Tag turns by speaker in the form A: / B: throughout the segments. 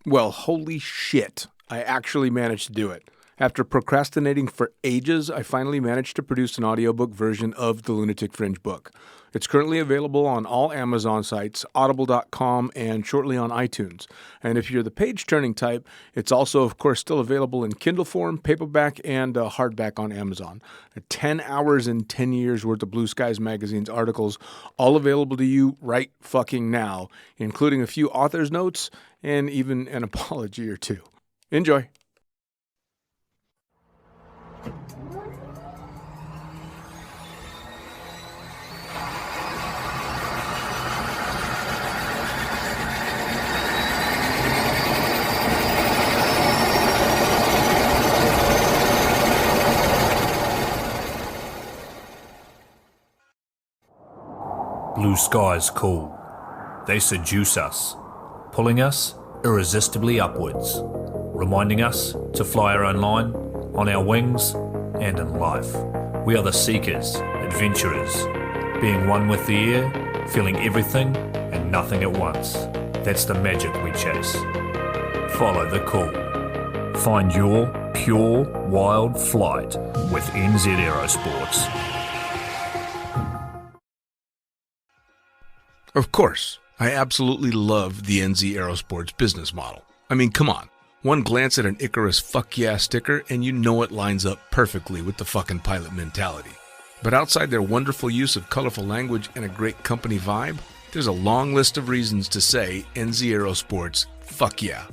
A: Well, holy shit. I actually managed to do it. After procrastinating for ages, I finally managed to produce an audiobook version of the Lunatic Fringe book. It's currently available on all Amazon sites, audible.com, and shortly on iTunes. And if you're the page turning type, it's also, of course, still available in Kindle form, paperback, and hardback on Amazon. 10 hours and 10 years worth of Blue Skies Magazine's articles, all available to you right fucking now, including a few author's notes and even an apology or two. Enjoy.
B: Blue skies call. They seduce us, pulling us irresistibly upwards, reminding us to fly our own line, on our wings, and in life. We are the seekers, adventurers, being one with the air, feeling everything and nothing at once. That's the magic we chase. Follow the call. Find your pure, wild flight with NZ Aerosports.
A: Of course, I absolutely love the NZ Aerosports business model. I mean, come on. One glance at an Icarus fuck yeah sticker and you know it lines up perfectly with the fucking pilot mentality. But outside their wonderful use of colorful language and a great company vibe, there's a long list of reasons to say NZ Aerosports fuck yeah.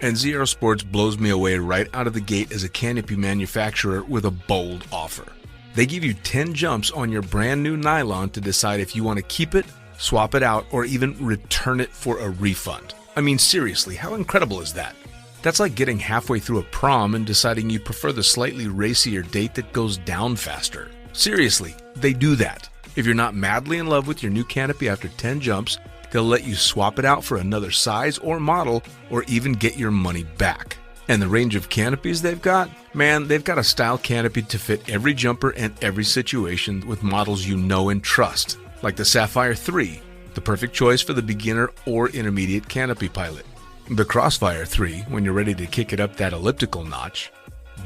A: NZ Aerosports blows me away right out of the gate as a canopy manufacturer with a bold offer. They give you 10 jumps on your brand new nylon to decide if you want to keep it, swap it out, or even return it for a refund. I mean, seriously, how incredible is that? That's like getting halfway through a prom and deciding you prefer the slightly racier date that goes down faster. Seriously, they do that. If you're not madly in love with your new canopy after 10 jumps, they'll let you swap it out for another size or model, or even get your money back. And the range of canopies they've got? Man, they've got a style canopy to fit every jumper and every situation with models you know and trust. Like the Sapphire 3, the perfect choice for the beginner or intermediate canopy pilot. The Crossfire 3, when you're ready to kick it up that elliptical notch.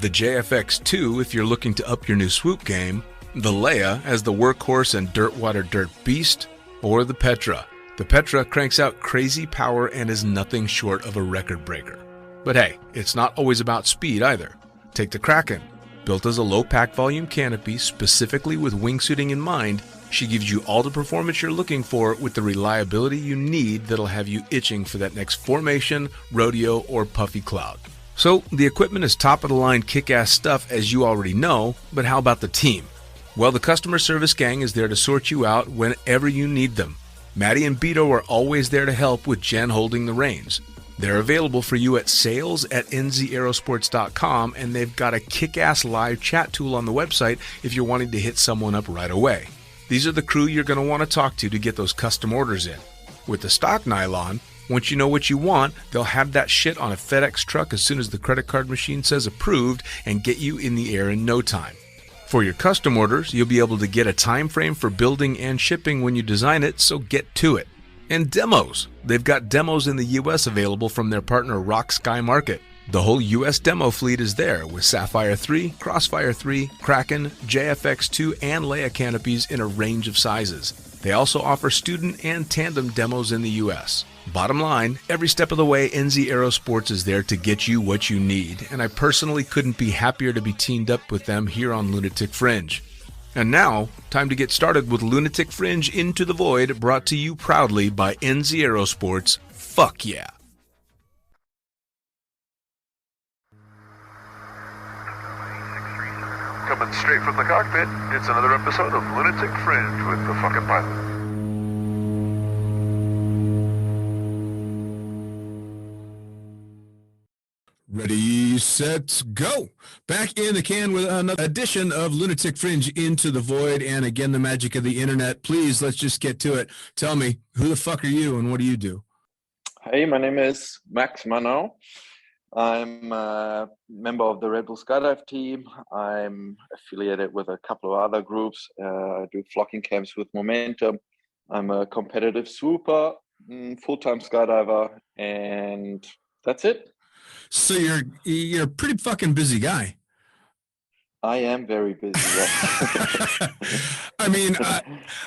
A: The JFX 2, if you're looking to up your new swoop game. The Leia as the workhorse and dirtwater dirt beast. Or the Petra. The Petra cranks out crazy power and is nothing short of a record breaker. But hey, it's not always about speed either. Take the Kraken. Built as a low pack volume canopy specifically with wingsuiting in mind, she gives you all the performance you're looking for with the reliability you need that'll have you itching for that next formation, rodeo, or puffy cloud. So, the equipment is top-of-the-line kick-ass stuff as you already know, but how about the team? Well, the customer service gang is there to sort you out whenever you need them. Maddie and Beto are always there to help with Jen holding the reins. They're available for you at sales@nzaerosports.com, and they've got a kick-ass live chat tool on the website if you're wanting to hit someone up right away. These are the crew you're going to want to talk to get those custom orders in. With the stock nylon, once you know what you want, they'll have that shit on a FedEx truck as soon as the credit card machine says approved and get you in the air in no time. For your custom orders, you'll be able to get a time frame for building and shipping when you design it, so get to it. And demos. They've got demos in the US available from their partner Rock Sky Market. The whole US demo fleet is there with Sapphire 3, Crossfire 3, Kraken, JFX2, and Leia canopies in a range of sizes. They also offer student and tandem demos in the US. Bottom line, every step of the way, NZ Aerosports is there to get you what you need, and I personally couldn't be happier to be teamed up with them here on Lunatic Fringe. And now, time to get started with Lunatic Fringe Into the Void, brought to you proudly by NZ Aerosports. Fuck yeah.
C: Coming straight from the cockpit, it's another episode of Lunatic Fringe with the fucking pilot.
A: Ready, set, go. Back in the can with another edition of Lunatic Fringe Into the Void. And again, the magic of the internet. Please, let's just get to it. Tell me, who the fuck are you and what do you do?
D: Hey, my name is Max Manow. I'm a member of the RedBull Skydiving Team. I'm affiliated with a couple of other groups. I do flocking camps with Momentum. I'm a competitive swooper, full-time skydiver, and That's it.
A: So you're a pretty fucking busy guy.
D: I am very busy. Yes.
A: I mean,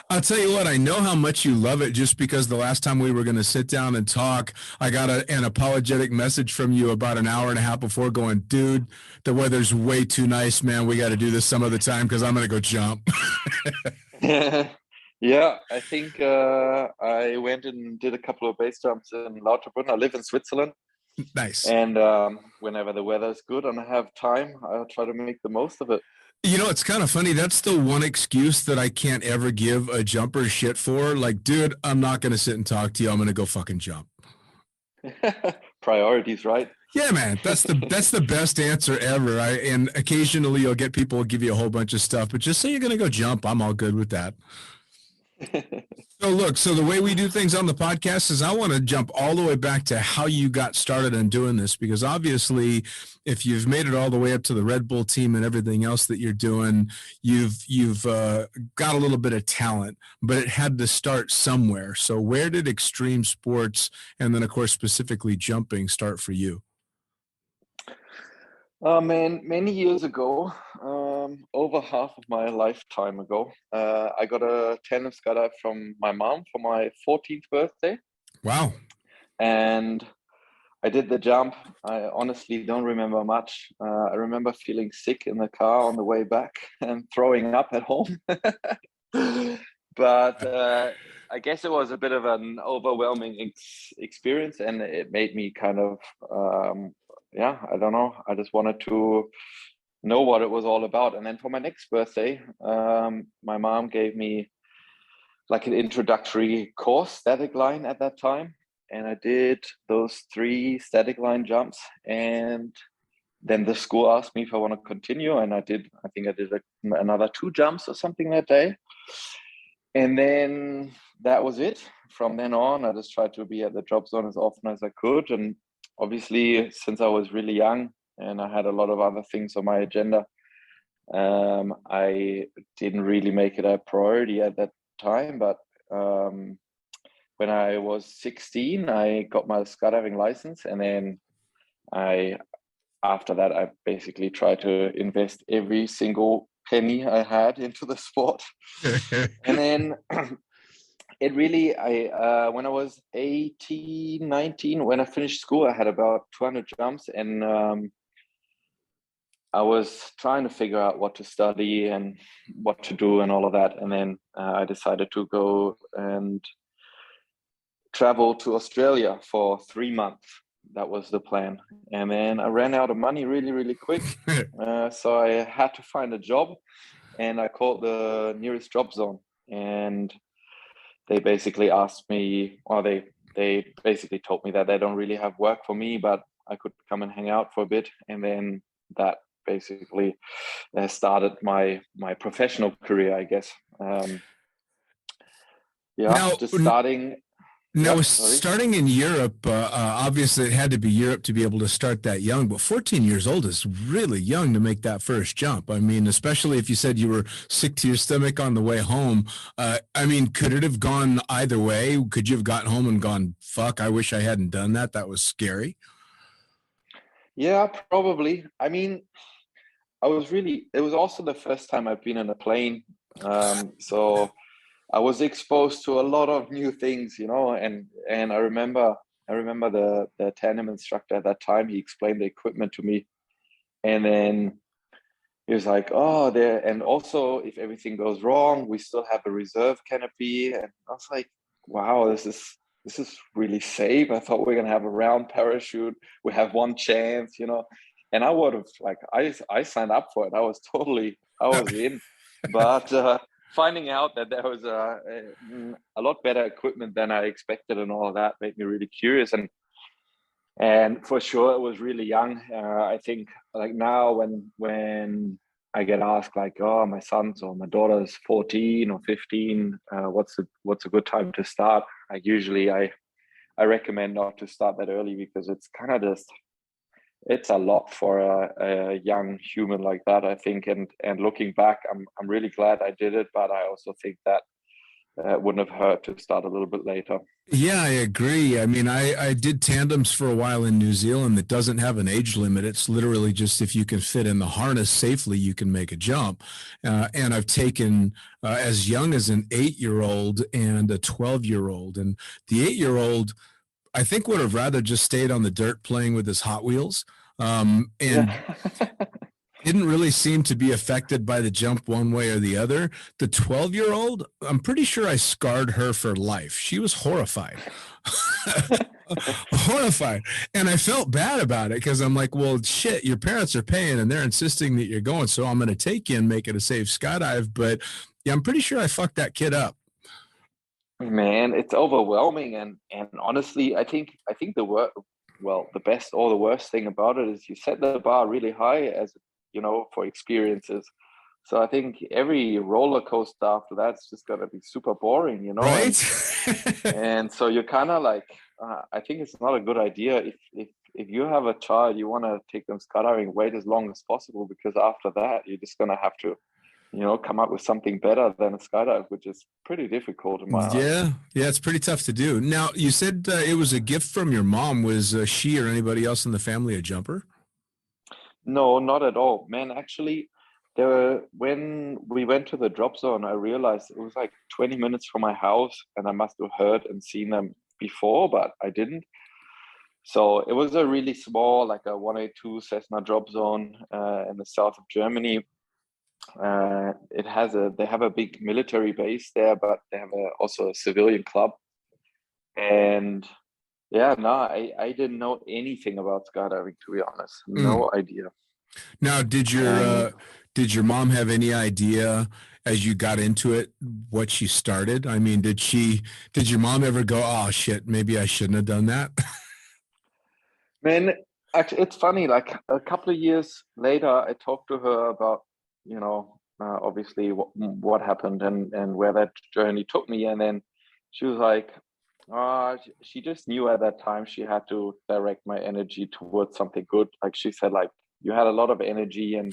A: I'll tell you what, I know how much you love it just because the last time we were going to sit down and talk, I got an apologetic message from you about an hour and a half before going, dude, the weather's way too nice, man. We got to do this some other time because I'm going to go jump.
D: Yeah, I think I went and did a couple of base jumps in Lauterbrunnen. I live in Switzerland,
A: Nice.
D: and whenever the weather is good and I have time, I'll try to make the most of it.
A: You know, it's kind of funny. That's the one excuse that I can't ever give a jumper shit for. Like, dude, I'm not going to sit and talk to you. I'm going to go fucking jump.
D: Priorities, right?
A: Yeah, man, that's the best answer ever. And occasionally you'll get people who give you a whole bunch of stuff, but just say you're going to go jump. I'm all good with that. So look, so the way we do things on the podcast is I want to jump all the way back to how you got started on doing this, because obviously if you've made it all the way up to the Red Bull team and everything else that you're doing, you've got a little bit of talent, but it had to start somewhere. So where did extreme sports and then of course specifically jumping start for you?
D: Man, many years ago, over half of my lifetime ago, I got a tandem skydive from my mom for my 14th birthday.
A: Wow.
D: And I did the jump. I honestly don't remember much. I remember feeling sick in the car on the way back and throwing up at home. But I guess it was a bit of an overwhelming experience, and it made me kind of, I don't know. I just wanted to know what it was all about. And then for my next birthday, my mom gave me like an introductory course, static line at that time. And I did those 3 static line jumps. And then the school asked me if I want to continue. And I think I did another 2 jumps or something that day. And then that was it. From then on, I just tried to be at the drop zone as often as I could. And obviously, since I was really young and I had a lot of other things on my agenda, I didn't really make it a priority at that time. But when I was 16, I got my skydiving license. And then after that, I basically tried to invest every single penny I had into the sport. And then it really, when I was 18, 19, when I finished school, I had about 200 jumps, and I was trying to figure out what to study and what to do and all of that. And then I decided to go and travel to Australia for 3 months. That was the plan. And then I ran out of money really, really quick. So I had to find a job, and I called the nearest drop zone. And they basically asked me, or they basically told me that they don't really have work for me, but I could come and hang out for a bit. And then that basically started my professional career, I guess. Starting.
A: Now, starting in Europe, obviously it had to be Europe to be able to start that young, but 14 years old is really young to make that first jump. I mean, especially if you said you were sick to your stomach on the way home. I mean, could it have gone either way? Could you have gotten home and gone, fuck, I wish I hadn't done that? That was scary.
D: Yeah, probably. I mean, it was also the first time I've been in a plane. So I was exposed to a lot of new things, and I remember the tandem instructor at that time. He explained the equipment to me, and then he was like, "Oh, there, and also if everything goes wrong, we still have a reserve canopy." And I was like, "Wow, this is really safe. I thought we were gonna have a round parachute. We have one chance, And I would have I signed up for it. I was in, but. Finding out that there was a lot better equipment than I expected and all of that made me really curious. And for sure, it was really young. I think like now when I get asked like, oh, my son's or my daughter's 14 or 15, what's a good time to start? I recommend not to start that early, because it's kind of just, it's a lot for a young human like that, I think. And looking back, I'm really glad I did it. But I also think that it wouldn't have hurt to start a little bit later.
A: Yeah, I agree. I mean, I did tandems for a while in New Zealand that doesn't have an age limit. It's literally just if you can fit in the harness safely, you can make a jump. And I've taken as young as an 8-year-old and a 12-year-old. And the 8-year-old, I think, would have rather just stayed on the dirt playing with his Hot Wheels. And didn't really seem to be affected by the jump one way or the other. The 12-year-old, I'm pretty sure I scarred her for life. She was horrified. Horrified. And I felt bad about it because I'm like, well, shit, your parents are paying and they're insisting that you're going, so I'm going to take you and make it a safe skydive. But yeah, I'm pretty sure I fucked that kid up.
D: Man, it's overwhelming. And honestly, I think the best or the worst thing about it is you set the bar really high as for experiences. So I think every roller coaster after that's just going to be super boring,
A: Right?
D: And so you're kind of like, I think it's not a good idea if you have a child, you want to take them skydiving, wait as long as possible, because after that you're just going to have to come up with something better than a skydive, which is pretty difficult in my eyes.
A: Yeah, it's pretty tough to do. Now, you said it was a gift from your mom. Was she or anybody else in the family a jumper?
D: No, not at all, man. Actually, when we went to the drop zone, I realized it was like 20 minutes from my house, and I must have heard and seen them before, but I didn't. So it was a really small, like a 182 Cessna drop zone in the south of Germany. They have a big military base there, but they have also a civilian club. And yeah, no, I didn't know anything about skydiving, to be honest. No idea.
A: Now, did your mom have any idea as you got into it what she started? I mean, did your mom ever go, oh shit, maybe I shouldn't have done that?
D: Man, actually, it's funny. Like a couple of years later, I talked to her about obviously what happened and where that journey took me, and then she was like, she just knew at that time she had to direct my energy towards something good. Like she said, like, you had a lot of energy and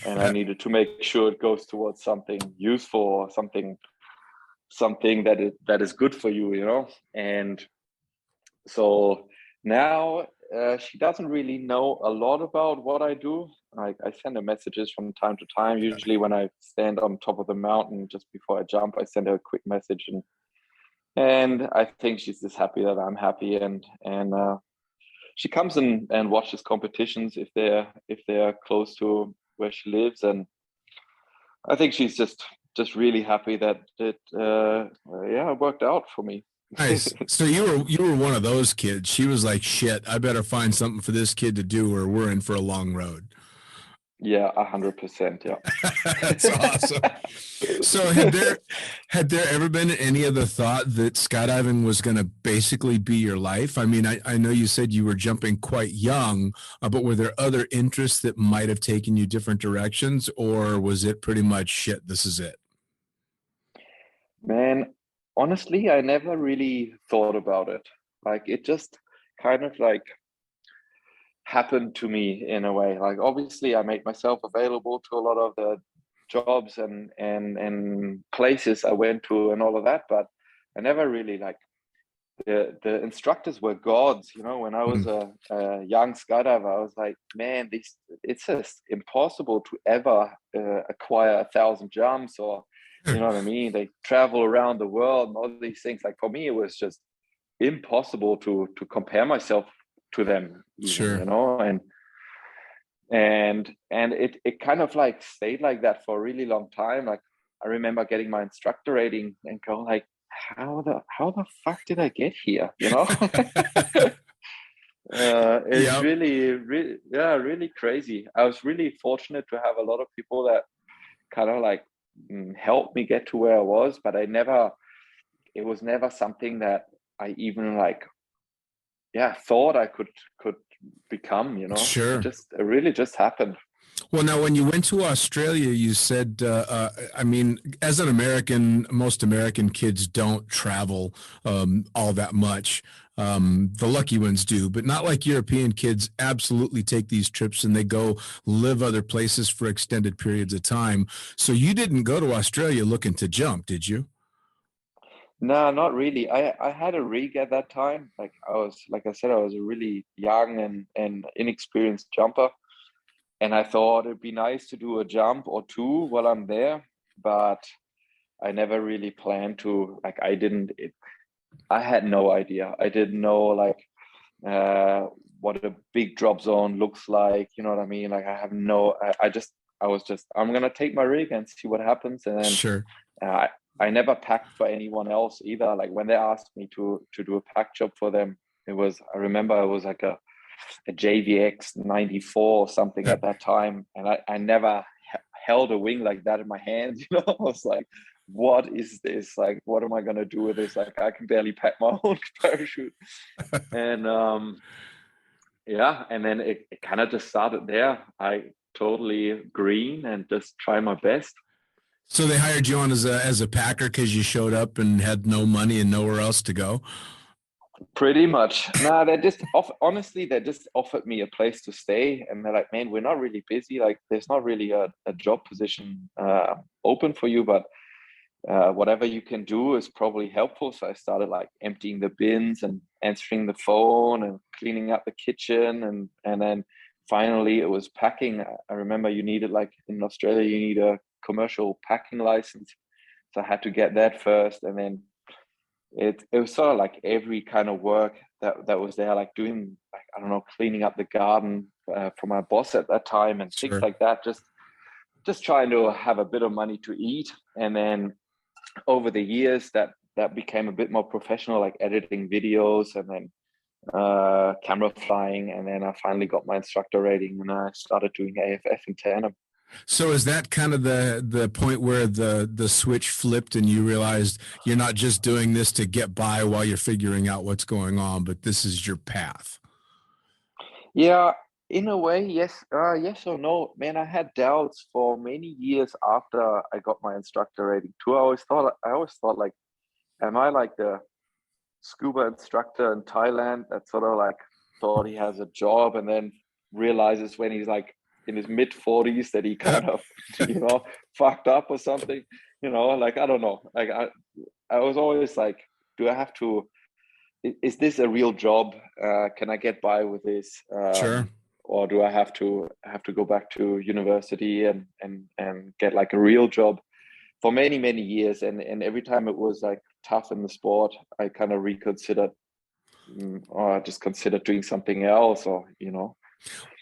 D: I needed to make sure it goes towards something useful or something that is good for you, And so now she doesn't really know a lot about what I do. Like I send her messages from time to time. Usually when I stand on top of the mountain just before I jump, I send her a quick message and I think she's just happy that I'm happy and she comes and watches competitions if they're close to where she lives, and I think she's just really happy that it worked out for me.
A: Nice. So you were one of those kids. She was like, shit, I better find something for this kid to do or we're in for a long road.
D: Yeah, 100%. Yeah.
A: That's awesome. So had there ever been any other thought that skydiving was going to basically be your life? I mean, I know you said you were jumping quite young, but were there other interests that might have taken you different directions, or was it pretty much shit, this is it?
D: Man, honestly, I never really thought about it. Like it just kind of like happened to me in a way. Like obviously I made myself available to a lot of the jobs and places I went to and all of that, but I never really like the instructors were gods, when I was a young skydiver. I was like, man, it's just impossible to ever acquire 1,000 jumps, or you know what I mean? They travel around the world and all these things. Like for me, it was just impossible to compare myself to them, even,
A: sure.
D: And it kind of like stayed like that for a really long time. Like I remember getting my instructor rating and go like, how the fuck did I get here? It's
A: Yep.
D: really crazy. I was really fortunate to have a lot of people that kind of like helped me get to where I was, but it was never something that I even like thought I could become,
A: Sure.
D: It really just happened.
A: Well, now, when you went to Australia, you said, I mean, as an American, most American kids don't travel all that much. The lucky ones do, but not like European kids absolutely take these trips and they go live other places for extended periods of time. So you didn't go to Australia looking to jump, did you?
D: No, not really. I had a rig at that time. Like I said, I was a really young and inexperienced jumper. And I thought it'd be nice to do a jump or two while I'm there, but I never really planned to, like, I had no idea. I didn't know like what a big drop zone looks like. You know what I mean? Like I was just, I'm going to take my rig and see what happens. And then
A: Sure.
D: I never packed for anyone else either. Like when they asked me to do a pack job for them, I remember it was like a JVX 94 or something at that time. And I never held a wing like that in my hands. You know, I was like, what is this? Like, what am I going to do with this? Like, I can barely pack my own parachute. And yeah, and then it kind of just started there. I totally green and just try my best.
A: So they hired you on as a packer because you showed up and had no money and nowhere else to go?
D: Pretty much. Nah, honestly, they just offered me a place to stay. And they're like, man, we're not really busy. Like, there's not really a job position open for you, but whatever you can do is probably helpful. So I started like emptying the bins and answering the phone and cleaning up the kitchen. And then finally it was packing. I remember you needed, like in Australia, you need a commercial packing license. So I had to get that first. And then it was sort of like every kind of work that was there, like doing, like, I don't know, cleaning up the garden for my boss at that time and
A: Sure.
D: things like that. Just trying to have a bit of money to eat. And then over the years that became a bit more professional, like editing videos and then camera flying. And then I finally got my instructor rating and I started doing AFF and tandem.
A: So is that kind of the point where the switch flipped and you realized you're not just doing this to get by while you're figuring out what's going on, but this is your path?
D: Yeah, in a way, yes. Yes or no, man. I had doubts for many years after I got my instructor rating too. I always thought like, am I like the scuba instructor in Thailand that sort of like thought he has a job and then realizes when he's like in his mid 40s that he kind of, fucked up or something, like, I don't know. Like I was always like, do I have to, is this a real job? Can I get by with this?
A: Sure.
D: Or do I have to go back to university and get like a real job? For many, many years. And every time it was like tough in the sport, I kind of reconsidered or I just considered doing something else or.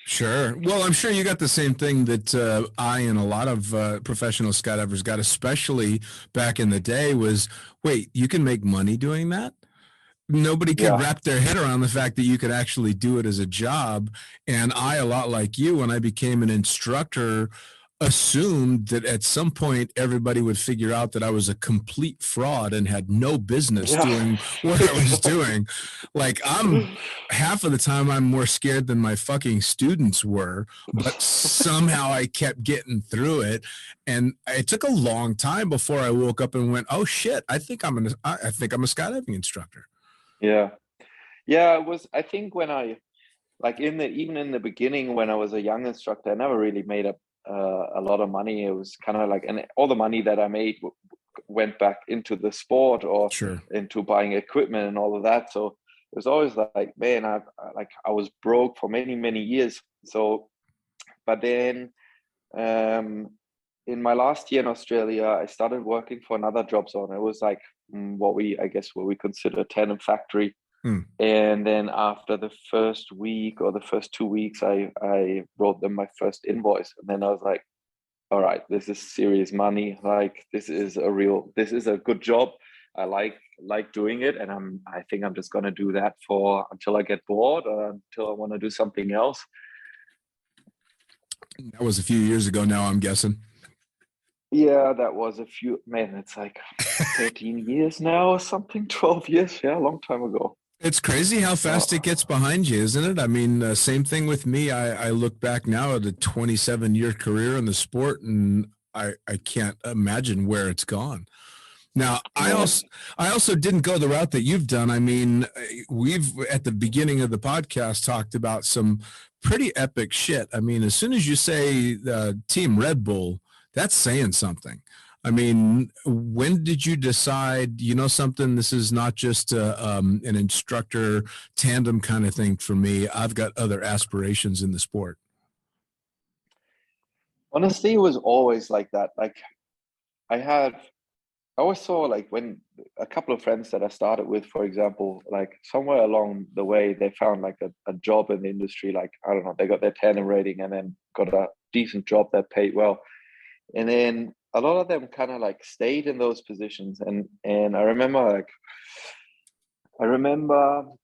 A: Sure. Well, I'm sure you got the same thing that I and a lot of professional skydivers got, especially back in the day, was, wait, you can make money doing that? Nobody could wrap their head around the fact that you could actually do it as a job. And I, a lot like you, when I became an instructor, assumed that at some point everybody would figure out that I was a complete fraud and had no business doing what I was doing. Like, half of the time I'm more scared than my fucking students were, but somehow I kept getting through it. And it took a long time before I woke up and went, oh shit, I think I'm a skydiving instructor.
D: Yeah. It was, I think when I, like even in the beginning, when I was a young instructor, I never really made up a lot of money. It was kind of like, and all the money that I made went back into the sport or into buying equipment and all of that. So it was always like, man, I was broke for many, many years. So, but then in my last year in Australia, I started working for another job zone. It was like what we consider a tandem factory. And then after the first week or the first 2 weeks, I wrote them my first invoice. And then I was like, all right, this is serious money. Like, this is a good job. I like doing it. And I think I'm just going to do that until I get bored or until I want to do something else.
A: That was a few years ago now, I'm guessing.
D: Yeah, that was it's like 13 years now or something, 12 years. Yeah, a long time ago.
A: It's crazy how fast it gets behind you, isn't it? I mean, same thing with me. I look back now at a 27-year career in the sport, and I can't imagine where it's gone. Now, I also didn't go the route that you've done. I mean, we've, at the beginning of the podcast, talked about some pretty epic shit. I mean, as soon as you say Team Red Bull, that's saying something. I mean, when did you decide, you know, something, this is not just an instructor tandem kind of thing for me. I've got other aspirations in the sport.
D: Honestly, it was always like that. Like I always saw, like, when a couple of friends that I started with, for example, like somewhere along the way, they found like a job in the industry. Like, I don't know, they got their tandem rating and then got a decent job that paid well. And then a lot of them kind of like stayed in those positions. And I remember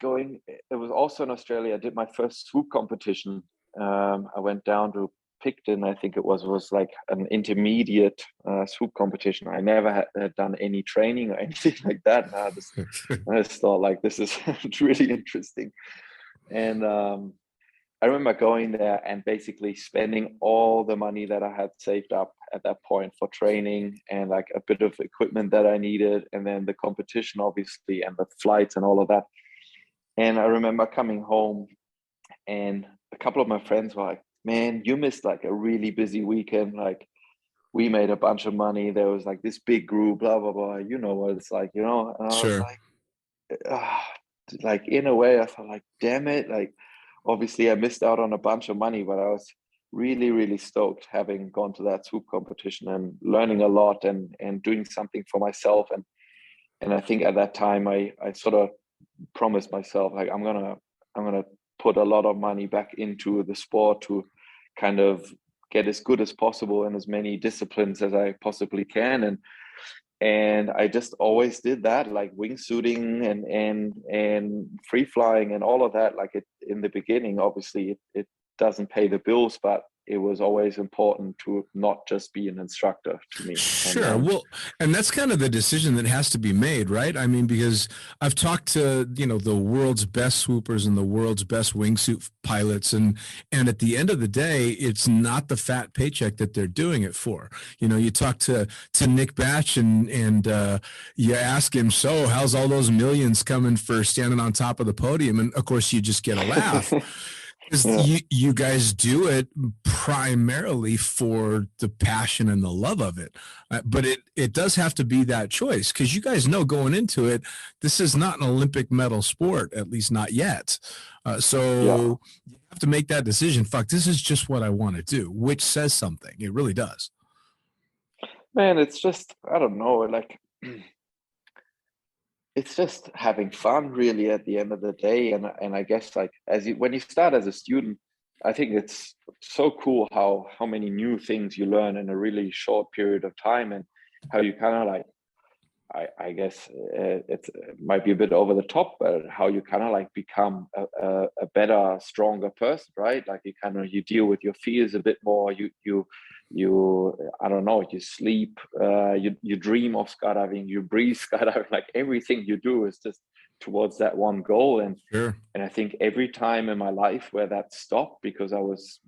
D: going, it was also in Australia. I did my first swoop competition. I went down to Picton, I think it was like an intermediate swoop competition. I never had done any training or anything like that. And I just thought, like, this is really interesting. And I remember going there and basically spending all the money that I had saved up at that point for training and like a bit of equipment that I needed, and then the competition, obviously, and the flights and all of that. And I remember coming home and a couple of my friends were like, man, you missed like a really busy weekend. Like, we made a bunch of money. There was like this big group, blah, blah, blah. You know what it's like, you know? And I was
A: Sure.
D: like, in a way, I felt like, damn it. Like, obviously, I missed out on a bunch of money, but I was really, really stoked having gone to that swoop competition and learning a lot and doing something for myself. And I think at that time, I sort of promised myself, like, I'm gonna put a lot of money back into the sport to kind of get as good as possible in as many disciplines as I possibly can. And I just always did that, like wingsuiting and free flying and all of that. Like, it in the beginning, obviously it doesn't pay the bills, but it was always important to not just be an instructor to me.
A: Sure. Well, and that's kind of the decision that has to be made, right? I mean, because I've talked to, you know, the world's best swoopers and the world's best wingsuit pilots, and at the end of the day, it's not the fat paycheck that they're doing it for. You know, you talk to Nick Batch and you ask him, so how's all those millions coming for standing on top of the podium? And of course, you just get a laugh.
D: Yeah.
A: You guys do it primarily for the passion and the love of it. But it does have to be that choice, because you guys know going into it, this is not an Olympic medal sport, at least not yet. So you have to make that decision. Fuck, this is just what I want to do, which says something. It really does.
D: Man, it's just, I don't know, like, it's just having fun, really, at the end of the day. And I guess, like, when you start as a student, I think it's so cool how many new things you learn in a really short period of time, and how you kind of like, I guess it might be a bit over the top, but how you kind of like become a better, stronger person, right? Like, you deal with your fears a bit more. You I don't know, you sleep, you dream of skydiving, you breathe skydiving. Like, everything you do is just towards that one goal.
A: Sure.
D: And I think every time in my life where that stopped, because I was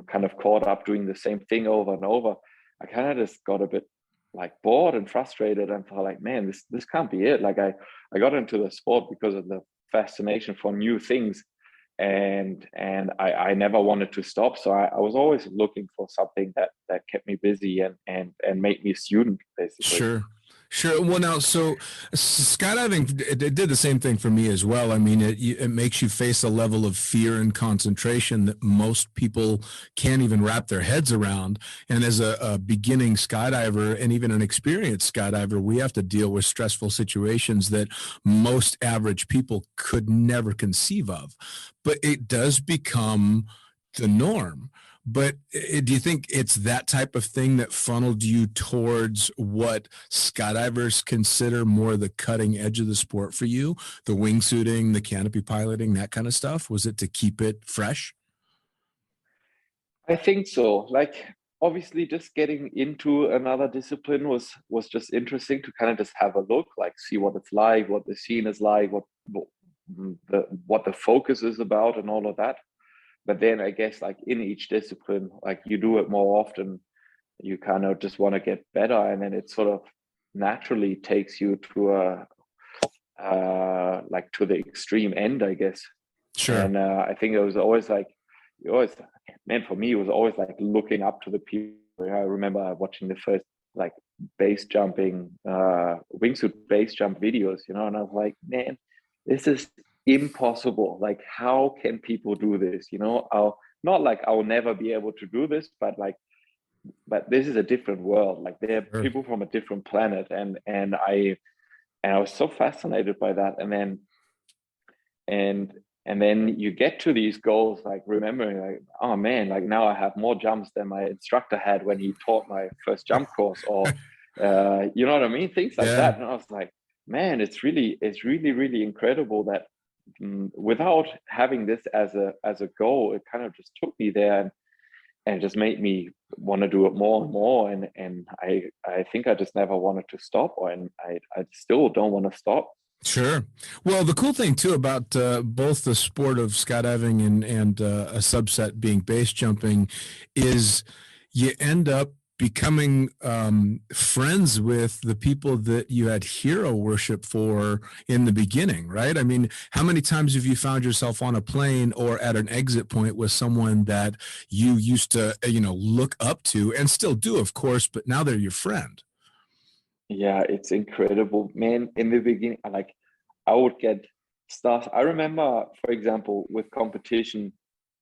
D: kind of caught up doing the same thing over and over, I kind of just got a bit like bored and frustrated and thought, like, man, this can't be it. Like, I got into the sport because of the fascination for new things, and I never wanted to stop. So I was always looking for something that kept me busy and made me a student, basically.
A: Sure. Sure. Well, now, so skydiving, it did the same thing for me as well. I mean, it makes you face a level of fear and concentration that most people can't even wrap their heads around. And as a beginning skydiver and even an experienced skydiver, we have to deal with stressful situations that most average people could never conceive of. But it does become the norm. But do you think it's that type of thing that funneled you towards what skydivers consider more the cutting edge of the sport for you? The wingsuiting, the canopy piloting, that kind of stuff? Was it to keep it fresh?
D: I think so. Like, obviously, just getting into another discipline was just interesting to kind of just have a look, like, see what it's like, what the scene is like, what the focus is about, and all of that. But then I guess, like, in each discipline, like, you do it more often, you kind of just want to get better, and then it sort of naturally takes you to like, to the extreme end, I guess.
A: Sure.
D: And I think it was always like, man, for me, it was always like looking up to the people. I remember watching the first like base jumping, wingsuit base jump videos, you know, and I was like, man, this is impossible. Like, how can people do this? You know, I'll never be able to do this, but this is a different world. Like, they're
A: Sure.
D: people from a different planet, and I was so fascinated by that. And then you get to these goals, like remembering, like, oh man, like now I have more jumps than my instructor had when he taught my first jump course, or you know what I mean, things like
A: Yeah.
D: that. And I was like, man, it's really really incredible that without having this as a goal, it kind of just took me there, and just made me want to do it more and more. And I think I just never wanted to stop, and I still don't want to stop.
A: Sure. Well, the cool thing too about both the sport of skydiving and a subset being base jumping is you end up becoming friends with the people that you had hero worship for in the beginning, right? I mean, how many times have you found yourself on a plane or at an exit point with someone that you used to, look up to, and still do, of course, but now they're your friend?
D: Yeah, it's incredible, man. In the beginning, I would get stuff. I remember, for example, with competition,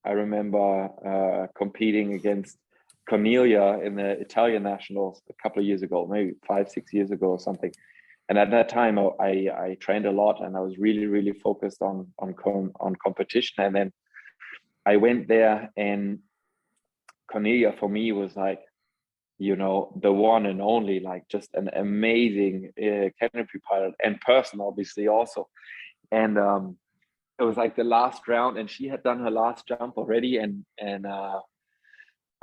D: I remember competing against Cornelia in the Italian nationals a couple of years ago, maybe 5, 6 years ago or something. And at that time, I trained a lot, and I was really, really focused on competition. And then I went there, and Cornelia for me was like, the one and only, like, just an amazing canopy pilot and person, obviously, also. And it was like the last round, and she had done her last jump already, and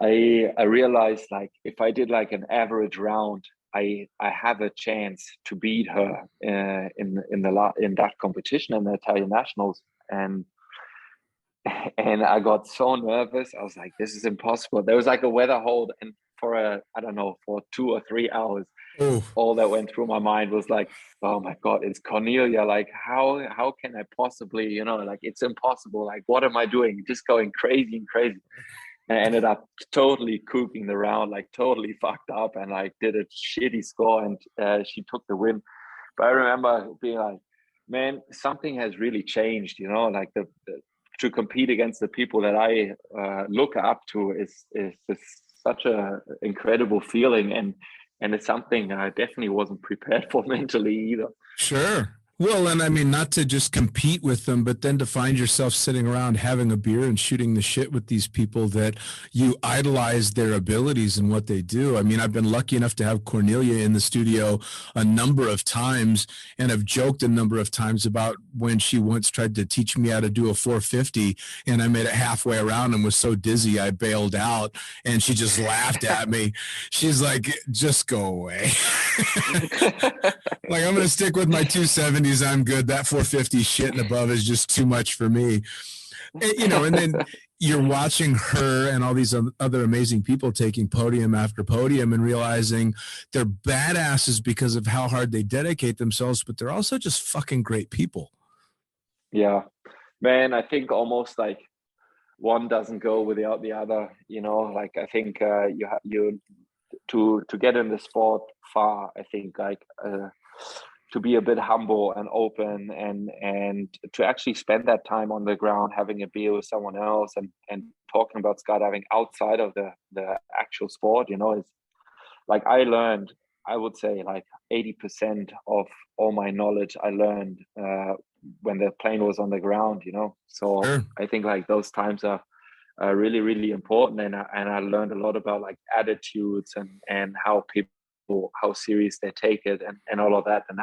D: I realized, like, if I did like an average round, I have a chance to beat her in that competition in the Italian nationals. And I got so nervous. I was like, this is impossible. There was like a weather hold, and for 2 or 3 hours, all that went through my mind was like, oh my God, it's Cornelia. Like, how can I possibly, like, it's impossible. Like, what am I doing? Just going crazy and crazy. And I ended up totally cooking the round, like totally fucked up, and like did a shitty score, and she took the win. But I remember being like, man, something has really changed, like to compete against the people that I look up to is such a incredible feeling, and it's something I definitely wasn't prepared for mentally either.
A: Sure. Well, and I mean, not to just compete with them, but then to find yourself sitting around having a beer and shooting the shit with these people that you idolize their abilities and what they do. I mean, I've been lucky enough to have Cornelia in the studio a number of times, and have joked a number of times about when she once tried to teach me how to do a 450, and I made it halfway around and was so dizzy I bailed out, and she just laughed at me. She's like, just go away. Like, I'm going to stick with my 270s. I'm good. That 450 shit and above is just too much for me. And then you're watching her and all these other amazing people taking podium after podium and realizing they're badasses because of how hard they dedicate themselves, but they're also just fucking great people.
D: Yeah, man, I think almost like one doesn't go without the other, like, I think you to get in the sport far, I think, like, to be a bit humble and open, and to actually spend that time on the ground having a beer with someone else, and talking about skydiving outside of the actual sport, is like, I would say like 80% of all my knowledge I learned when the plane was on the ground, so
A: Sure.
D: I think like those times are really, really important, and I learned a lot about like attitudes and how people, how serious they take it, and all of that. And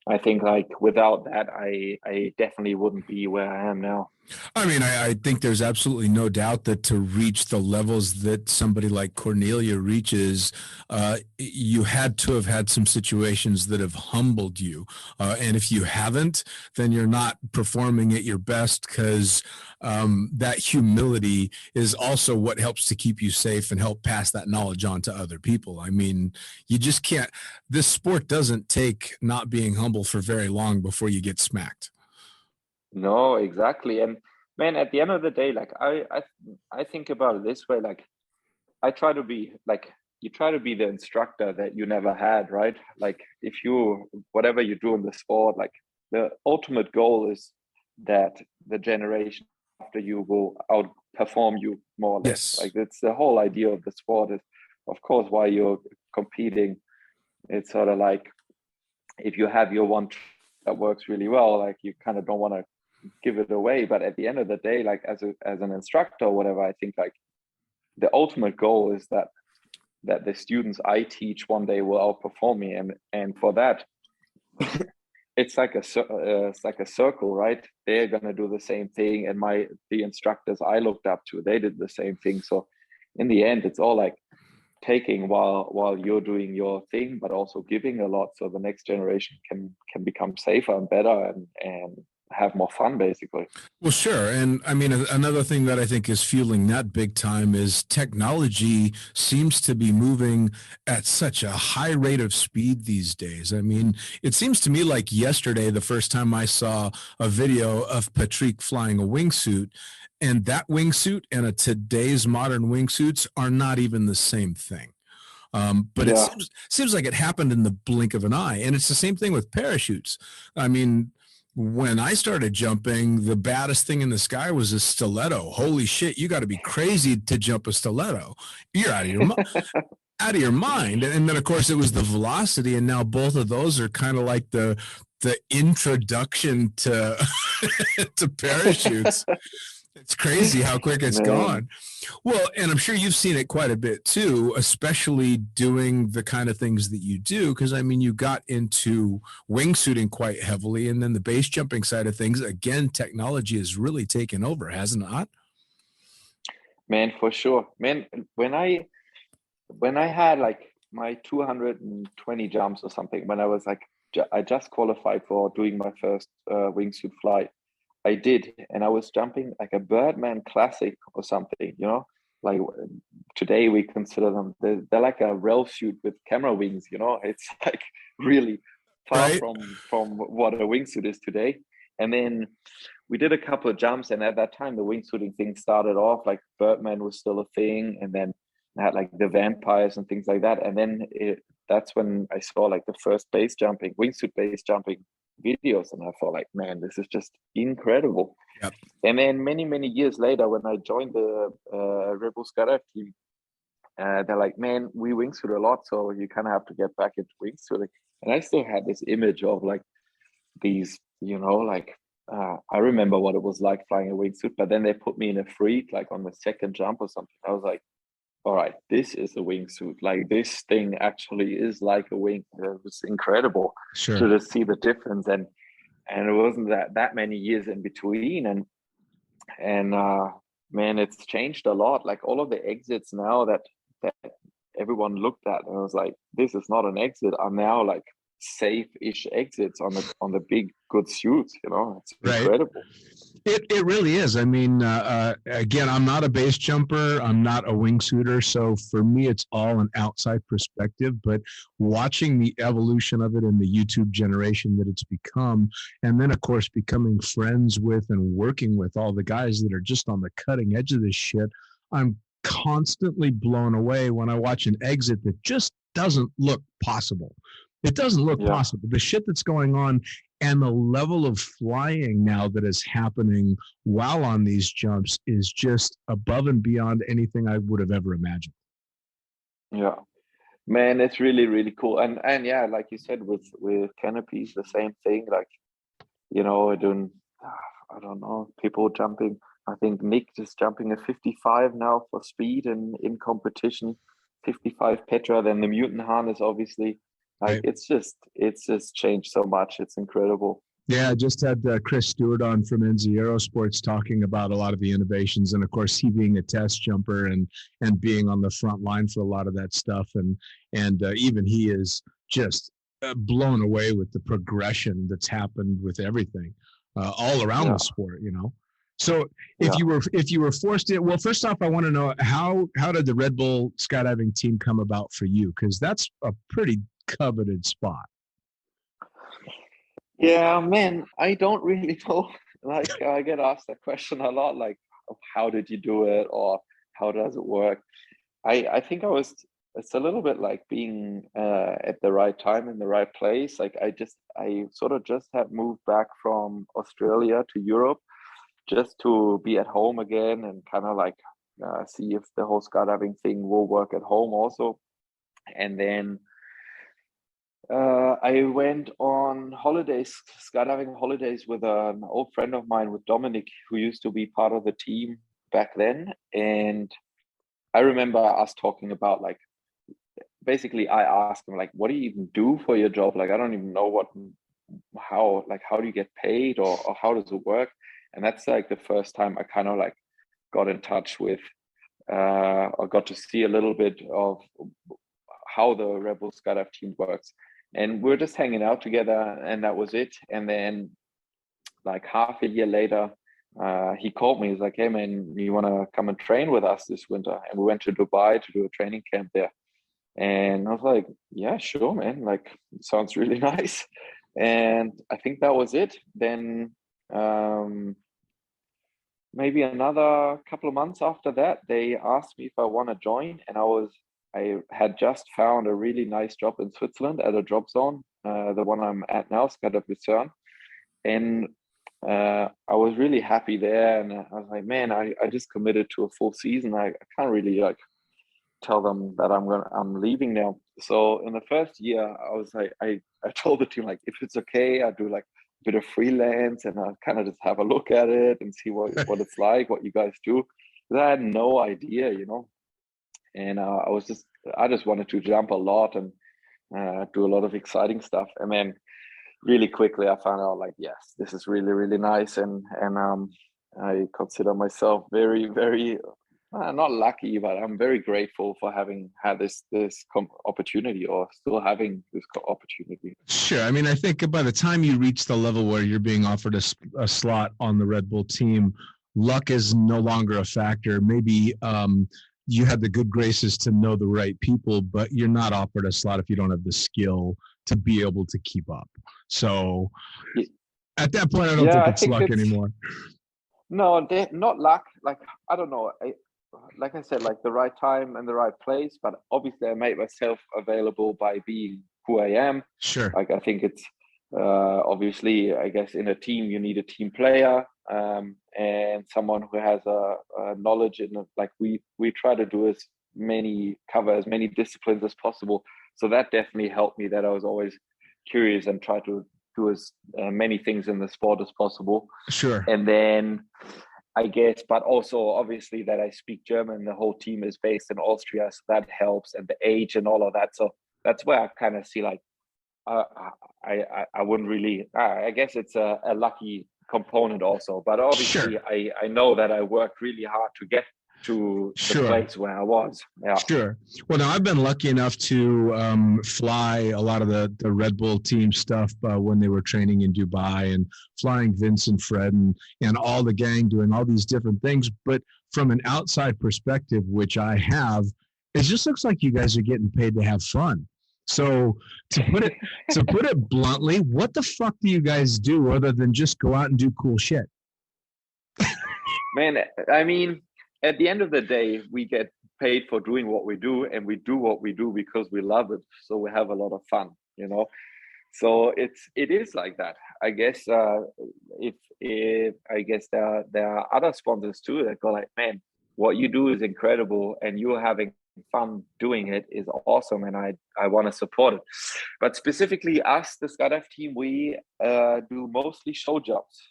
D: I think like without that, I definitely wouldn't be where I am now.
A: I mean, I think there's absolutely no doubt that to reach the levels that somebody like Cornelia reaches, you had to have had some situations that have humbled you. And if you haven't, then you're not performing at your best, because that humility is also what helps to keep you safe and help pass that knowledge on to other people. I mean, you just can't, this sport doesn't take not being humble for very long before you get smacked.
D: No, exactly. And man, at the end of the day, like I think about it this way, like I try to be like you try to be the instructor that you never had, right? Like if you, whatever you do in the sport, like the ultimate goal is that the generation after you will outperform you more or less.
A: Yes.
D: Like it's the whole idea of the sport is, of course, why you're competing. It's sort of like if you have your one that works really well, like you kind of don't want to give it away. But at the end of the day, like as an instructor or whatever, I think like the ultimate goal is that the students I teach one day will outperform me, and for that, it's like a circle, right? They're gonna do the same thing, and the instructors I looked up to, they did the same thing. So in the end, it's all like taking while you're doing your thing, but also giving a lot, so the next generation can become safer and better and have more fun, basically.
A: Well, sure. And I mean, another thing that I think is fueling that big time is technology seems to be moving at such a high rate of speed these days. I mean, it seems to me like yesterday, the first time I saw a video of Patrick flying a wingsuit, and that wingsuit and today's modern wingsuits are not even the same thing. But
D: Yeah.
A: it seems like it happened in the blink of an eye. And it's the same thing with parachutes. I mean, when I started jumping, the baddest thing in the sky was a stiletto. Holy shit, you got to be crazy to jump a stiletto. You're out of your out of your mind. And then of course it was the velocity, and now both of those are kind of like the introduction to to parachutes. It's crazy how quick it's gone. Well, and I'm sure you've seen it quite a bit too, especially doing the kind of things that you do. Because I mean, you got into wingsuiting quite heavily, and then the base jumping side of things. Again, technology has really taken over, hasn't it?
D: Man, for sure. Man, when I had like my 220 jumps or something, when I was like, I just qualified for doing my first wingsuit flight. I did, and I was jumping like a Birdman Classic or something, you know, like today we consider them, they're like a rail suit with camera wings, you know, it's like really far
A: Right.
D: from what a wingsuit is today. And then we did a couple of jumps, and at that time the wingsuiting thing started off, like Birdman was still a thing, and then I had like the vampires and things like that. And then that's when I saw like the first wingsuit base jumping videos, and I thought like, man, this is just incredible.
A: Yep.
D: And then many years later, when I joined the RedBull Skydiving Team, they're like, man, we wingsuit a lot, so you kind of have to get back into wingsuiting. And I still had this image of like these, you know, like I remember what it was like flying a wingsuit, but then they put me in a freak, like on the second jump or something. I was like, all right, this is a wingsuit. Like this thing actually is like a wing. It was incredible to just see the difference, and it wasn't that many years in between, and man, it's changed a lot. Like all of the exits now that everyone looked at, and I was like, this is not an exit, are now like safe-ish exits on the big good suits. You know, it's incredible.
A: It really is. I mean, again, I'm not a base jumper. I'm not a wingsuiter. So for me, it's all an outside perspective. But watching the evolution of it in the YouTube generation that it's become, and then, of course, becoming friends with and working with all the guys that are just on the cutting edge of this shit, I'm constantly blown away when I watch an exit that just doesn't look possible. It doesn't look possible. The shit that's going on and the level of flying now that is happening while on these jumps is just above and beyond anything I would have ever imagined.
D: Yeah, man, it's really, really cool. And yeah, like you said, with canopies, the same thing. Like, you know, doing, I don't know, people jumping. I think Nick is jumping a 55 now for speed and in competition, 55 Petra. Then the mutant harness, obviously. Like it's just changed so much. It's incredible.
A: Yeah, I just had Chris Stewart on from NZ Aerosports talking about a lot of the innovations, and of course he being a test jumper and being on the front line for a lot of that stuff, and even he is just blown away with the progression that's happened with everything all around the sport, you know. So if you were forced to, well, first off, I want to know how did the RedBull Skydiving Team come about for you? Because that's a pretty coveted spot.
D: Yeah, man, I don't really know. Like I get asked that question a lot, like how did you do it or how does it work? I think I was it's a little bit like being at the right time in the right place. Like I sort of just had moved back from Australia to Europe just to be at home again and kind of like see if the whole skydiving thing will work at home also. And then I went on holidays, skydiving holidays with an old friend of mine, with Dominic, who used to be part of the team back then. And I remember us talking about, like, basically I asked him, like, what do you even do for your job? Like, I don't even know how do you get paid, or how does it work? And that's like the first time I kind of like got in touch with, or got to see a little bit of how the RedBull Skydive team works. And we're just hanging out together, and that was it. And then like half a year later, he called me. He's like, hey man, you want to come and train with us this winter? And we went to Dubai to do a training camp there. And I was like, yeah, sure, man. Like, it sounds really nice. And I think that was it. Then maybe another couple of months after that, they asked me if I want to join. And I had just found a really nice job in Switzerland at a drop zone, the one I'm at now, Skydive Lucerne. And I was really happy there. And I was like, man, I just committed to a full season. I can't really like tell them that I'm leaving now. So in the first year, I was like, I told the team, like, if it's okay, I'll do like a bit of freelance, and I'll kind of just have a look at it and see what it's like, what you guys do. Because I had no idea, you know. And I just wanted to jump a lot and do a lot of exciting stuff. And then really quickly I found out, like, yes, this is really, really nice. And I consider myself very, very, not lucky, but I'm very grateful for having had this opportunity, or still having this opportunity.
E: Sure. I mean, I think by the time you reach the level where you're being offered a slot on the RedBull team, luck is no longer a factor. Maybe you had the good graces to know the right people, but you're not offered a slot if you don't have the skill to be able to keep up. So at that point, I don't think it's luck anymore.
D: No, not luck. Like, I don't know. Like I said, like the right time and the right place, but obviously I made myself available by being who I am.
E: Sure.
D: Like, I think it's obviously, I guess in a team, you need a team player. And someone who has a knowledge in it. Like we try to do cover as many disciplines as possible. So that definitely helped me, that I was always curious and try to do as many things in the sport as possible.
E: Sure.
D: And then I guess, but also obviously that I speak German, the whole team is based in Austria, so that helps, and the age and all of that. So that's where I kind of see, like, I wouldn't really, I guess it's a lucky component also, but obviously
E: sure.
D: I know that I worked really hard to get to the place where I was. Yeah.
E: Sure. Well, now I've been lucky enough to fly a lot of the RedBull team stuff when they were training in Dubai, and flying Vince and Fred and all the gang, doing all these different things. But from an outside perspective, which I have, it just looks like you guys are getting paid to have fun. So to put it bluntly, what the fuck do you guys do other than just go out and do cool shit?
D: Man, I mean, at the end of the day, we get paid for doing what we do, and we do what we do because we love it. So we have a lot of fun, you know. So it is like that. I guess I guess there are other sponsors too that go like, man, what you do is incredible, and you're having fun doing it is awesome, and I want to support it. But specifically us, the Skydive team, we do mostly show jobs.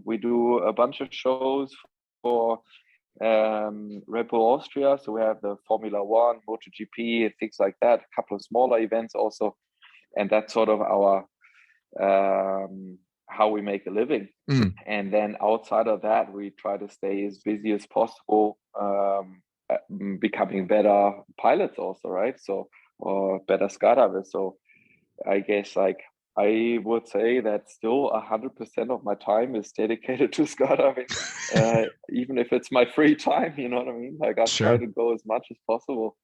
D: We do a bunch of shows for RedBull Austria, so we have the Formula One, MotoGP, and things like that, a couple of smaller events also, and that's sort of our how we make a living. And then outside of that, we try to stay as busy as possible, becoming better pilots also, right? So, or better skydivers. So I guess, like, I would say that still 100% of my time is dedicated to skydiving, even if it's my free time, you know what I mean? Like, I try to go as much as possible.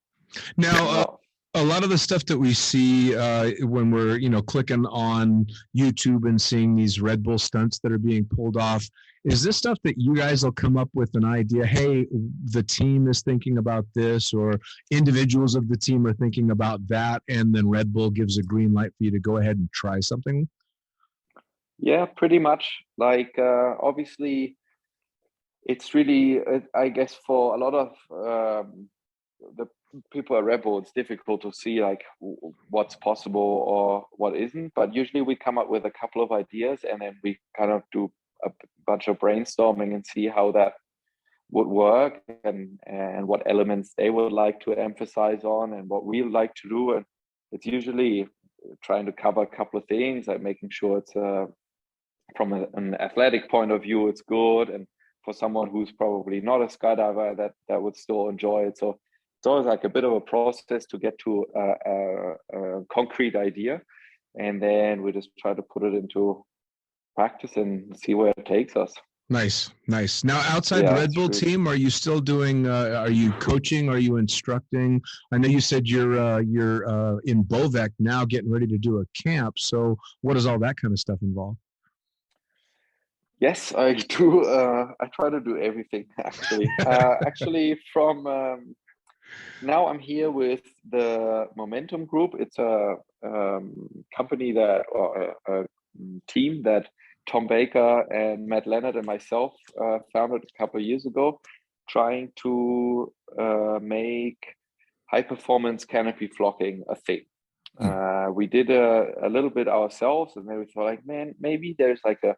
E: Now, a lot of the stuff that we see when we're, clicking on YouTube and seeing these RedBull stunts that are being pulled off, Is this stuff that you guys will come up with an idea? Hey, the team is thinking about this, or individuals of the team are thinking about that, and then Red Bull gives a green light for you to go ahead and try something?
D: Yeah, pretty much. Like, obviously, it's really, I guess, for a lot of the people at RedBull, it's difficult to see like what's possible or what isn't. But usually we come up with a couple of ideas, and then we kind of do a bunch of brainstorming and see how that would work, and what elements they would like to emphasize on, and what we like to do. And it's usually trying to cover a couple of things, like making sure it's from an athletic point of view, it's good, and for someone who's probably not a skydiver, that would still enjoy it. So it's always like a bit of a process to get to a concrete idea, and then we just try to put it into practice and see where it takes us.
E: Nice. Now, outside the Red Bull team, are you still doing? Are you coaching? Are you instructing? I know you said you're in Bovec now, getting ready to do a camp. So, what does all that kind of stuff involve?
D: Yes, I do. I try to do everything actually. Actually, from now I'm here with the Momentum Group. It's a company or a team that Tom Baker and Matt Leonard and myself founded a couple of years ago, trying to make high performance canopy flocking a thing. We did a little bit ourselves, and then we thought, like, man, maybe there's like a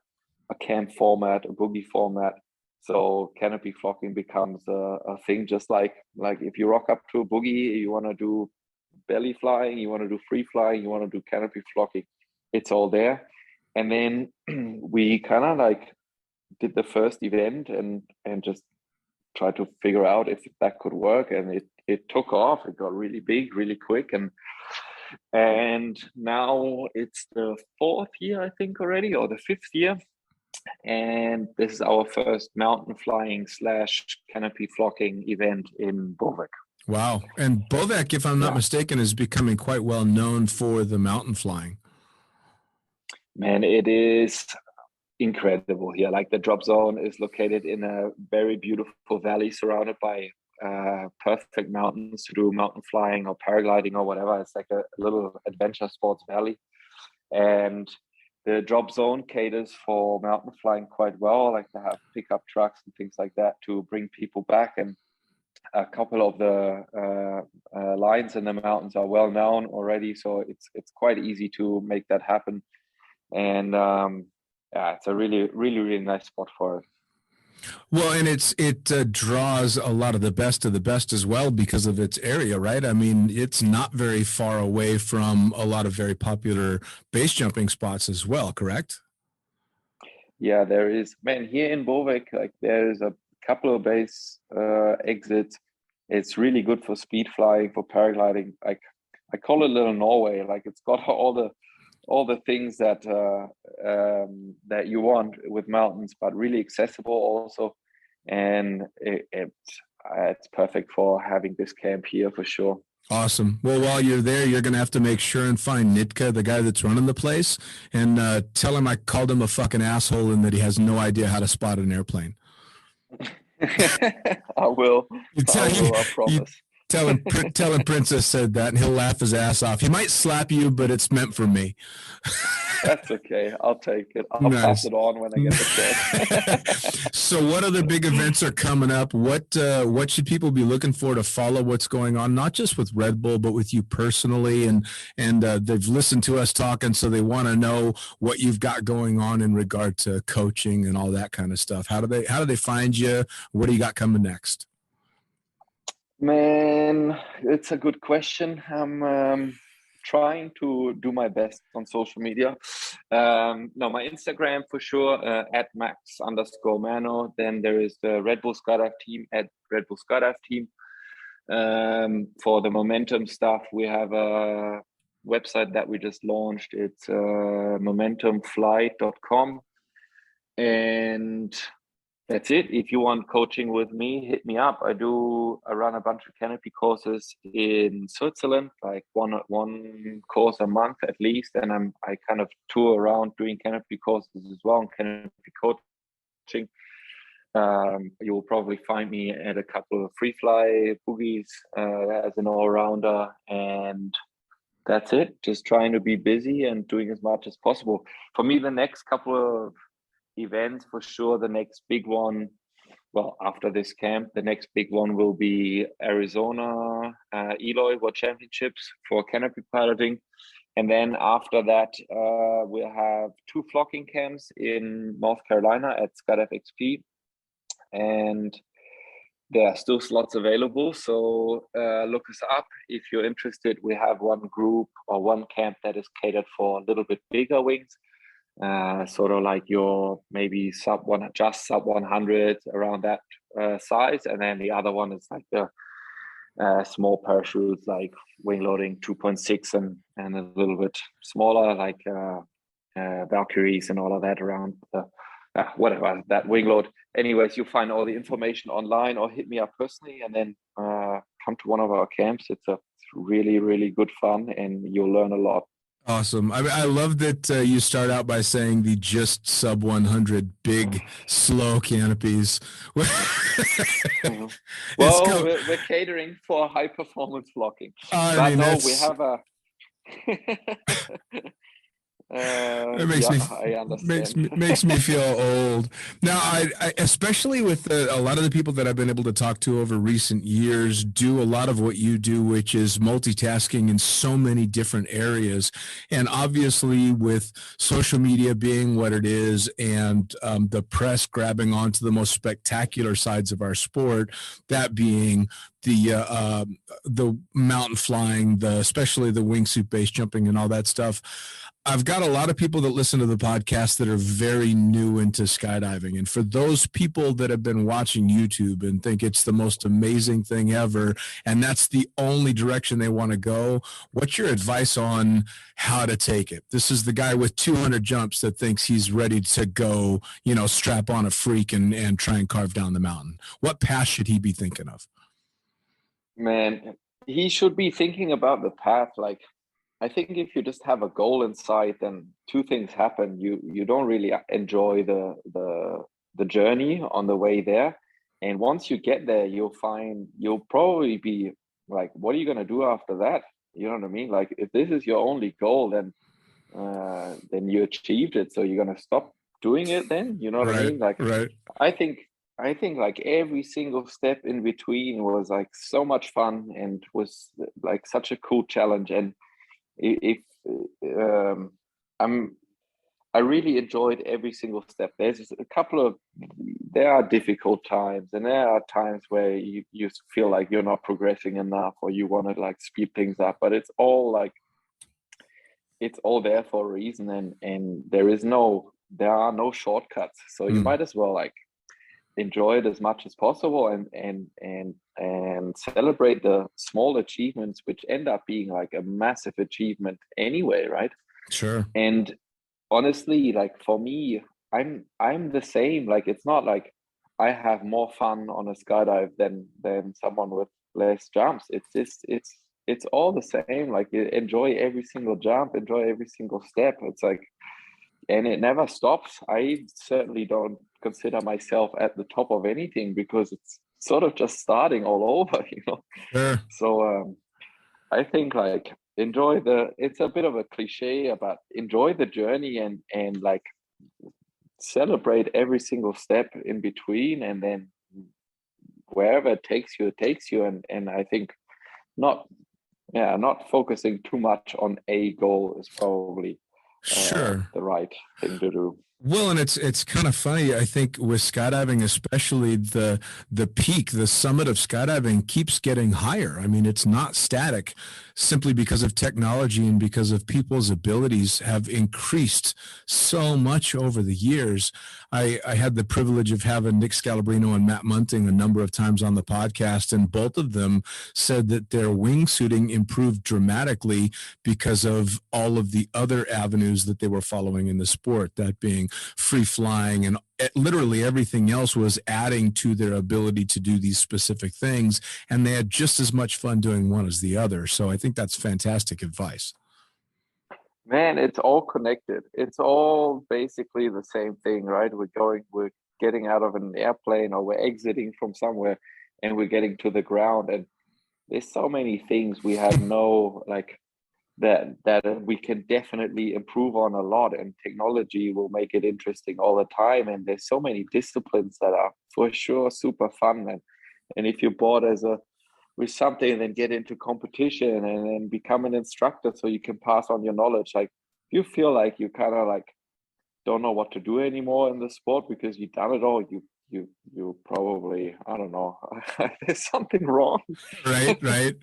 D: camp format, a boogie format, so canopy flocking becomes a thing. Just like if you rock up to a boogie, you want to do belly flying, you want to do free flying, you want to do canopy flocking, it's all there. And then we kind of like did the first event and just tried to figure out if that could work, and it took off. It got really big really quick, and now it's the 4th year, I think, already, or the 5th year. And this is our first mountain flying / canopy flocking event in Bovec.
E: Wow. And Bovec, if I'm not mistaken, is becoming quite well known for the mountain flying.
D: Man, it is incredible here. Like, the drop zone is located in a very beautiful valley surrounded by perfect mountains to do mountain flying or paragliding or whatever. It's like a little adventure sports valley. And the drop zone caters for mountain flying quite well. Like, they have pickup trucks and things like that to bring people back. And a couple of the lines in the mountains are well known already, so it's quite easy to make that happen. And it's a really nice spot for it.
E: Well, and it draws a lot of the best as well because of its area, right? I mean, it's not very far away from a lot of very popular base jumping spots as well, correct?
D: Yeah, there is. Man, here in Bovec, like, there is a couple of base exits. It's really good for speed flying, for paragliding. Like, I call it Little Norway. Like, it's got all the things that that you want with mountains, but really accessible also. And it's perfect for having this camp here for sure.
E: Awesome. Well, while you're there, you're going to have to make sure and find Nitka, the guy that's running the place, and tell him I called him a fucking asshole and that he has no idea how to spot an airplane.
D: I will. I promise.
E: Tell him Princess said that, and he'll laugh his ass off. He might slap you, but it's meant for me.
D: That's okay. I'll take it. I'll pass it on when I get the chance.
E: So what other big events are coming up? What should people be looking for to follow what's going on, not just with Red Bull, but with you personally? And they've listened to us talking, so they want to know what you've got going on in regard to coaching and all that kind of stuff. How do they find you? What do you got coming next?
D: Man, it's a good question. I'm trying to do my best on social media. No, my Instagram for sure, at Max_Manow. Then there is the RedBull Skydiving Team at RedBull Skydiving Team. For the Momentum stuff, we have a website that we just launched. It's momentumflight.com. And that's it. If you want coaching with me, hit me up. I run a bunch of canopy courses in Switzerland, like one course a month at least. And I kind of tour around doing canopy courses as well, and canopy coaching. watching. You'll probably find me at a couple of free fly boogies as an all-rounder, and that's it. Just trying to be busy and doing as much as possible. For me, the next couple of events, for sure, the next big one, well, after this camp, the next big one will be Arizona Eloy World Championships for canopy piloting. And then after that, we'll have 2 flocking camps in North Carolina at Skydive XP. And there are still slots available. So look us up if you're interested. We have one group or one camp that is catered for a little bit bigger wings. Sort of like your maybe sub 100, around that size. And then the other one is like the small parachutes, like wing loading 2.6 and a little bit smaller, like Valkyries and all of that around whatever that wing load. Anyways, you'll find all the information online or hit me up personally, and then come to one of our camps. It's really, really good fun, and you'll learn a lot.
E: Awesome. I love that you start out by saying the just sub 100 big slow canopies.
D: Well, we're catering for high performance flocking. But no, we have a
E: it makes
D: I understand.
E: makes me feel old. Now, I especially with a lot of the people that I've been able to talk to over recent years do a lot of what you do, which is multitasking in so many different areas. And obviously with social media being what it is, and the press grabbing onto the most spectacular sides of our sport, that being the mountain flying, especially the wingsuit base jumping and all that stuff. I've got a lot of people that listen to the podcast that are very new into skydiving. And for those people that have been watching YouTube and think it's the most amazing thing ever, and that's the only direction they want to go, what's your advice on how to take it? This is the guy with 200 jumps that thinks he's ready to go, strap on a freak and try and carve down the mountain. What path should he be thinking of?
D: Man, he should be thinking about the path. Like, I think if you just have a goal in sight, then 2 things happen. You don't really enjoy the journey on the way there, and once you get there, you'll probably be like, what are you gonna do after that? You know what I mean? Like, if this is your only goal, then you achieved it. So you're gonna stop doing it then? You know what I mean? Like,
E: right.
D: I think like every single step in between was like so much fun and was like such a cool challenge. And I really enjoyed every single step. There are difficult times, and there are times where you feel like you're not progressing enough, or you want to like speed things up, but it's all there for a reason, and there are no shortcuts. So you might as well like enjoy it as much as possible and celebrate the small achievements, which end up being like a massive achievement anyway, right?
E: Sure.
D: And honestly, like for me, I'm the same. Like, it's not like I have more fun on a skydive than someone with less jumps. It's all the same. Like, you enjoy every single jump, enjoy every single step. It's like, and it never stops. I certainly don't consider myself at the top of anything, because it's sort of just starting all over,
E: Sure.
D: So I think like it's a bit of a cliche, but enjoy the journey and like celebrate every single step in between, and then wherever it takes you. And I think not focusing too much on a goal is probably
E: Sure.
D: the right thing to do.
E: Well, and it's kind of funny. I think with skydiving, especially the peak, the summit of skydiving keeps getting higher. I mean, it's not static, simply because of technology and because of people's abilities have increased so much over the years. I had the privilege of having Nick Scalabrino and Matt Munting a number of times on the podcast, and both of them said that their wingsuiting improved dramatically because of all of the other avenues that they were following in the sport, that being free flying, and literally everything else was adding to their ability to do these specific things, and they had just as much fun doing one as the other. So I think that's fantastic advice. Man,
D: it's all connected. It's all basically the same thing, right? We're getting out of an airplane, or we're exiting from somewhere and we're getting to the ground. And there's so many things we have that we can definitely improve on a lot, and technology will make it interesting all the time. And there's so many disciplines that are for sure super fun. And if you're bored with something, then get into competition and then become an instructor so you can pass on your knowledge. Like, you feel like you kind of like don't know what to do anymore in the sport because you've done it all, you probably, I don't know, there's something wrong.
E: Right.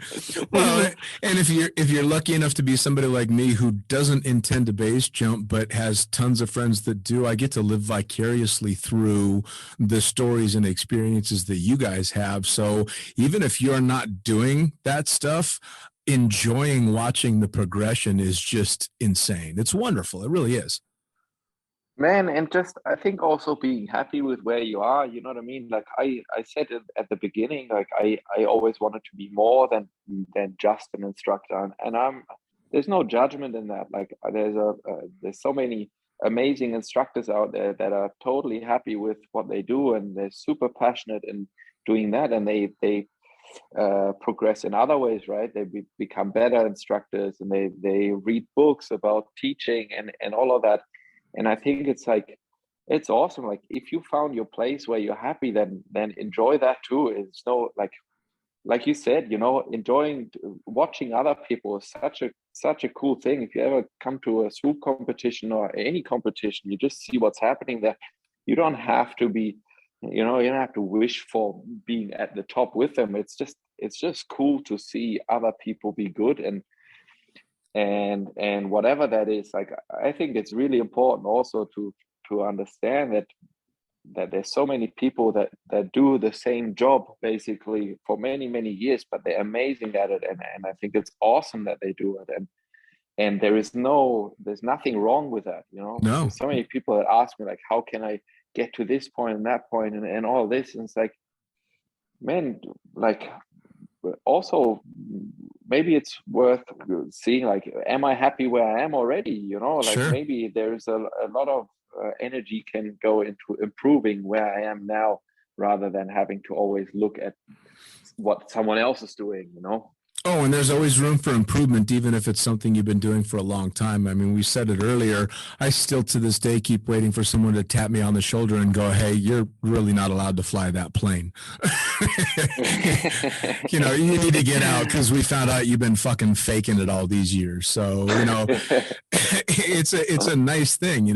E: Well, and if you're lucky enough to be somebody like me who doesn't intend to base jump but has tons of friends that do, I get to live vicariously through the stories and experiences that you guys have. So even if you're not doing that stuff, enjoying watching the progression is just insane. It's wonderful. It really is.
D: Man, and just I think also being happy with where you are, you know what I mean? Like I said it at the beginning, like I always wanted to be more than just an instructor, and there's no judgment in that. Like there's so many amazing instructors out there that are totally happy with what they do, and they're super passionate in doing that, and they progress in other ways, right? They become better instructors, and they read books about teaching and all of that. And I think it's awesome. Like, if you found your place where you're happy, then enjoy that too. It's no, like you said, enjoying watching other people is such a cool thing. If you ever come to a swoop competition or any competition, you just see what's happening there. You don't have to be, you don't have to wish for being at the top with them. It's just cool to see other people be good, and whatever that is. Like, I think it's really important also to understand that there's so many people that do the same job basically for many years, but they're amazing at it, and I think it's awesome that they do it, and there's nothing wrong with that.
E: No.
D: There's so many people that ask me, like, how can I get to this point and that point and all this, and it's like, man, like, also maybe it's worth seeing, like, am I happy where I am already? Like,
E: sure.
D: Maybe there's a lot of energy can go into improving where I am now, rather than having to always look at what someone else is doing.
E: Oh, and there's always room for improvement, even if it's something you've been doing for a long time. I mean, we said it earlier. I still, to this day, keep waiting for someone to tap me on the shoulder and go, hey, you're really not allowed to fly that plane. You need to get out, because we found out you've been fucking faking it all these years. So, it's a nice thing.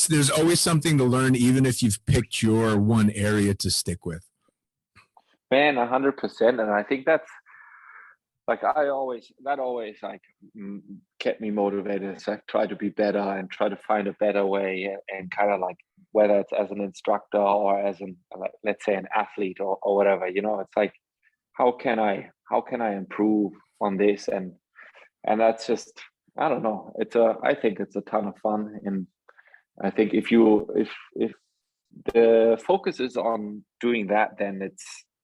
E: There's always something to learn, even if you've picked your one area to stick with.
D: Man, 100%. And I think that's, like, that always like kept me motivated. So I try to be better and try to find a better way, and kind of like, whether it's as an instructor or as let's say an athlete or whatever, it's like, how can I improve on this? And that's just, I don't know. I think it's a ton of fun. And I think if the focus is on doing that, then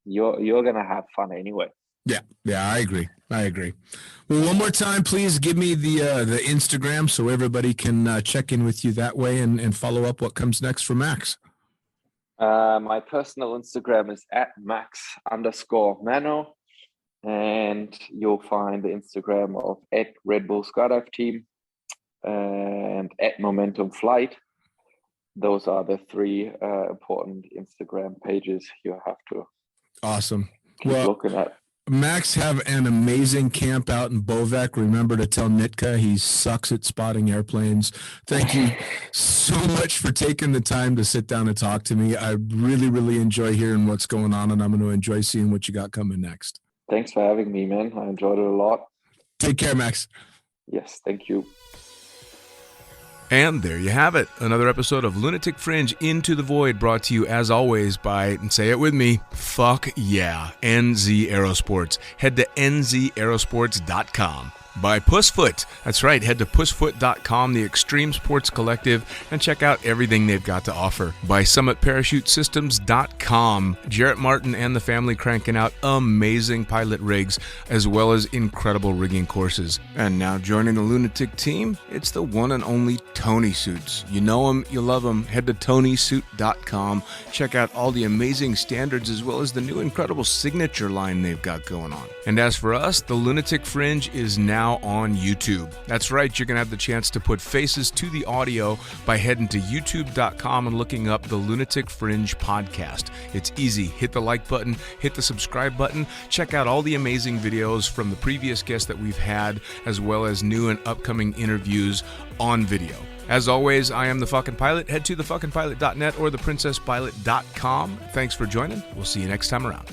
D: you're going to have fun anyway.
E: Yeah, I agree. Well, one more time, please give me the Instagram so everybody can check in with you that way and follow up what comes next for Max.
D: My personal Instagram is @Max_Manow, and you'll find the Instagram of @RedBull Skydiving Team and @Momentum Flight. Those are the three important Instagram pages you have to
E: awesome
D: keep looking at.
E: Max, have an amazing camp out in Bovec. Remember to tell Nitka he sucks at spotting airplanes. Thank you so much for taking the time to sit down and talk to me. I really, really enjoy hearing what's going on, and I'm going to enjoy seeing what you got coming next.
D: Thanks for having me, man. I enjoyed it a lot.
E: Take care, Max.
D: Yes, thank you.
A: And there you have it. Another episode of Lunatic Fringe Into the Void, brought to you as always by, and say it with me, fuck yeah, NZ Aerosports. Head to nzaerosports.com. By Pussfoot. That's right, head to pussfoot.com, the Extreme Sports Collective, and check out everything they've got to offer. By summitparachutesystems.com. Jarrett Martin and the family cranking out amazing pilot rigs, as well as incredible rigging courses. And now joining the Lunatic team, it's the one and only Tony Suits. You know him, you love him. Head to tonysuit.com. Check out all the amazing standards as well as the new incredible signature line they've got going on. And as for us, the Lunatic Fringe is now on YouTube. That's right, you're going to have the chance to put faces to the audio by heading to youtube.com and looking up the Lunatic Fringe podcast. It's easy. Hit the like button, hit the subscribe button, check out all the amazing videos from the previous guests that we've had, as well as new and upcoming interviews on video. As always, I am the fucking pilot. Head to thefuckingpilot.net or theprincesspilot.com. Thanks for joining. We'll see you next time around.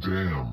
C: Damn.